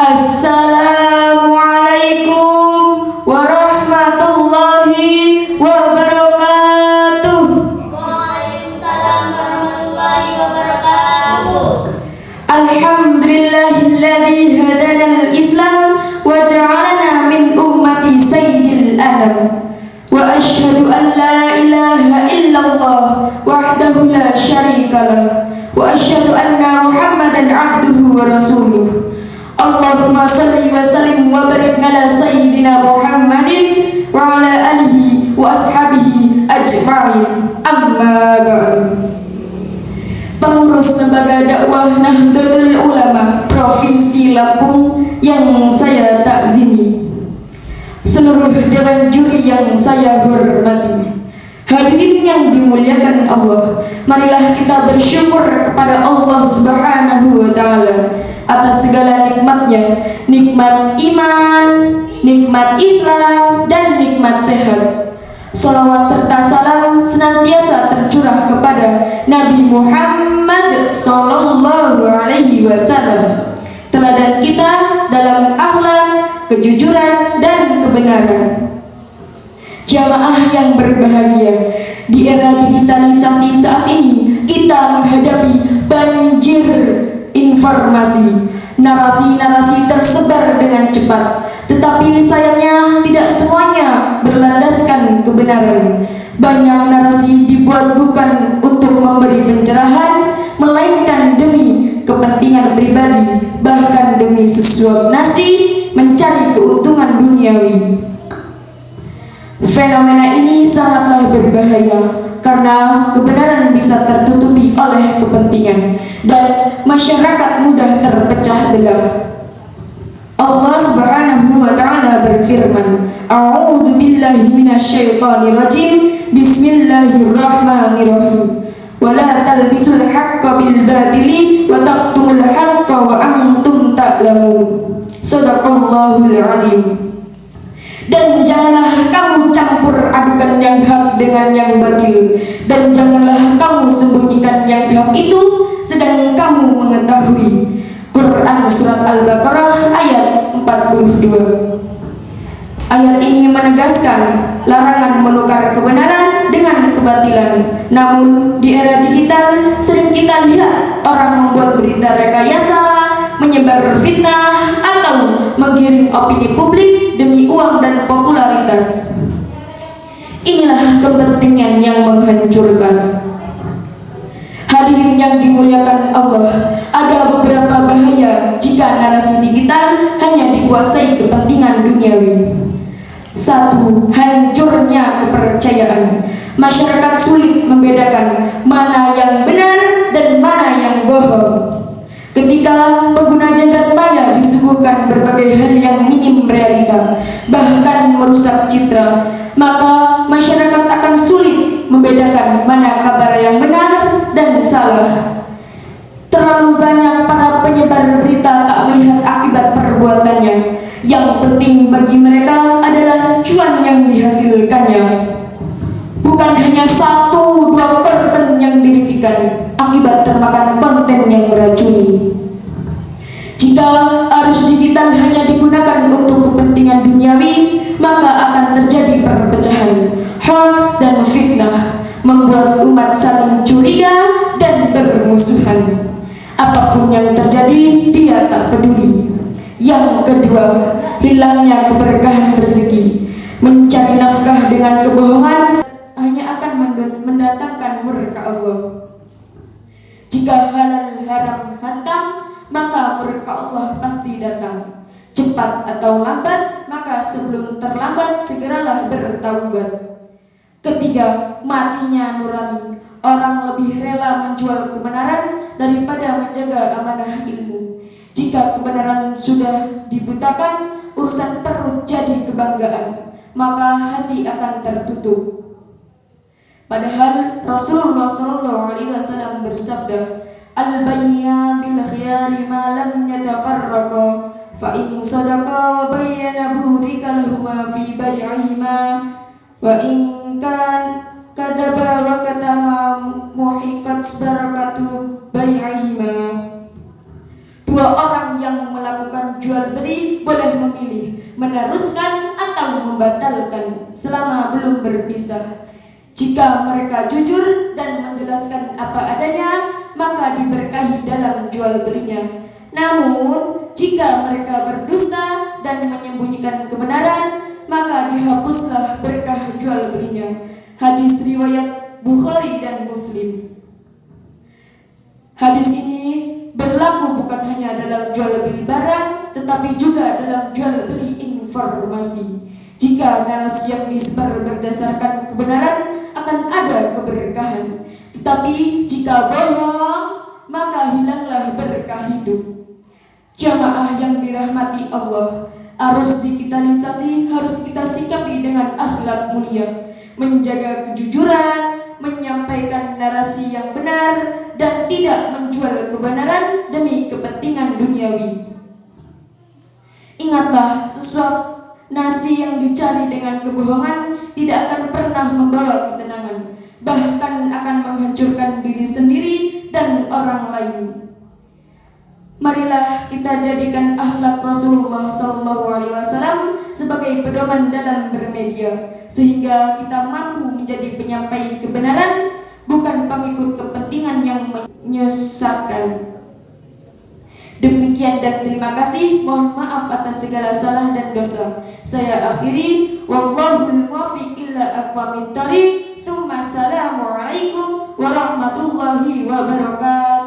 Assalamualaikum warahmatullahi wabarakatuh. Waalaikumsalam warahmatullahi wabarakatuh. Alhamdulillahilladzi hadana al-Islam wa ja'alana min ummati sayyidil anam. Wa asyhadu an la ilaha illallah wahdahu la syarika lah. Wa asyhadu anna Muhammadan abduhu wa rasuluh. Allahumma salli wa sallim wa barik ala sayyidina Muhammadin wa ala alihi wa ashabihi ajma'in. Amma ba'du. Pengurus Lembaga Dakwah Nahdlatul Ulama Provinsi Lampung yang saya takzimi, seluruh dewan juri yang saya hormati, hadirin yang dimuliakan Allah, marilah kita bersyukur kepada Allah Subhanahu wa Ta'ala atas segala nikmatnya, nikmat iman, nikmat Islam, dan nikmat sehat. Salawat serta salam senantiasa tercurah kepada Nabi Muhammad Sallallahu Alaihi Wasallam, teladan kita dalam akhlak, kejujuran, dan kebenaran. Jamaah yang berbahagia, di era digitalisasi saat ini kita menghadapi banjir informasi. Narasi-narasi tersebar dengan cepat, tetapi sayangnya tidak semuanya berlandaskan kebenaran. Banyak narasi dibuat bukan untuk memberi pencerahan, melainkan demi kepentingan pribadi, bahkan demi sesuap nasi, mencari keuntungan duniawi. Fenomena ini sangatlah berbahaya karena kebenaran bisa tertutupi oleh kepentingan dan masyarakat mudah terpecah belah. Allah Subhanahu wa Ta'ala berfirman, A'udzu billahi minasyaitonir rajim. Bismillahirrahmanirrahim. Wa la talbisul haqqo bil batili wa taqtumul haqqo wa antum ta'lamun. Shadaqallahul azim. Dan janganlah kamu campur adukan yang hak dengan yang batil, dan janganlah kamu sembunyikan yang hak itu sedang kamu mengetahui. Quran Surat Al-Baqarah ayat 42. Ayat ini menegaskan larangan menukar kebenaran dengan kebatilan. Namun di era digital sering kita lihat orang membuat berita rekayasa, menyebar fitnah, atau menggiring opini publik demi uang dan popularitas. Inilah kepentingan yang menghancurkan. Hadirin yang dimuliakan Allah, ada beberapa bahaya jika narasi digital hanya dikuasai kepentingan duniawi. 1. Hancurnya kepercayaan. Masyarakat sulit membedakan mana yang benar dan mana yang bohong. Ketika pengguna jagat maya disuguhkan berbagai hal yang minim realita, bahkan merusak citra, maka masyarakat akan sulit membedakan mana kabar yang benar dan salah. Terlalu banyak para penyebar berita tak melihat akibat perbuatannya. Yang penting bagi mereka adalah cuan yang dihasilkannya. Bukan hanya 1-2 korban yang dirugikan akibat termakan konten yang meracuni. Jika arus digital hanya digunakan untuk kepentingan duniawi, maka akan terjadi perpecahan, hoax, dan fitnah, membuat umat saling curiga dan bermusuhan. Apapun yang terjadi, dia tak peduli. Yang kedua, hilangnya keberkahan rezeki. Mencari nafkah dengan kebohongan hanya akan mendatangkan murka Allah. Jika halal haram hantam, maka murka Allah pasti datang. Cepat atau lambat, maka sebelum terlambat segeralah bertaubat. Ketiga, matinya nurani. Orang lebih rela menjual kebenaran daripada menjaga amanah ilmu. Jika kebenaran sudah dibutakan, urusan perut jadi kebanggaan, maka hati akan tertutup. Padahal Rasulullah SAW bersabda, Al-bayya bil khiyari ma lam yatafarraqa, fa in sadaqa bayyana burika lahuma fi bay'ihima, wa in kan kadaba wa katama muhiqat barakatu bay'ihima. Dua orang yang melakukan jual beli boleh memilih meneruskan atau membatalkan selama belum berpisah. Jika mereka jujur dan menjelaskan apa adanya, maka diberkahi dalam jual belinya. Namun, jika mereka berdusta dan menyembunyikan kebenaran, maka dihapuslah berkah jual belinya. Hadis riwayat Bukhari dan Muslim. Hadis ini berlaku bukan hanya dalam jual beli barang, tetapi juga dalam jual beli informasi. Jika narasi yang disebar berdasarkan kebenaran, akan ada keberkahan. Tetapi jika bohong, maka hilanglah berkah hidup. Jamaah yang dirahmati Allah, arus digitalisasi harus kita sikapi dengan akhlak mulia, menjaga kejujuran, menyampaikan narasi yang benar, dan tidak menjual kebenaran demi kepentingan duniawi. Ingatlah, sesuap nasi yang dicari dengan kebohongan tidak akan pernah membawa ketenangan, bahkan akan menghancurkan diri sendiri dan orang lain. Marilah kita jadikan akhlak Rasulullah SAW sebagai pedoman dalam bermedia, sehingga kita mampu menjadi penyampai kebenaran, bukan pengikut kepentingan yang menyesatkan. Demikian dan terima kasih. Mohon maaf atas segala salah dan dosa. Saya akhiri. Wallahul muwaffiq ila aqwamit thariq. Tsumma assalamu alaikum warahmatullahi wabarakatuh.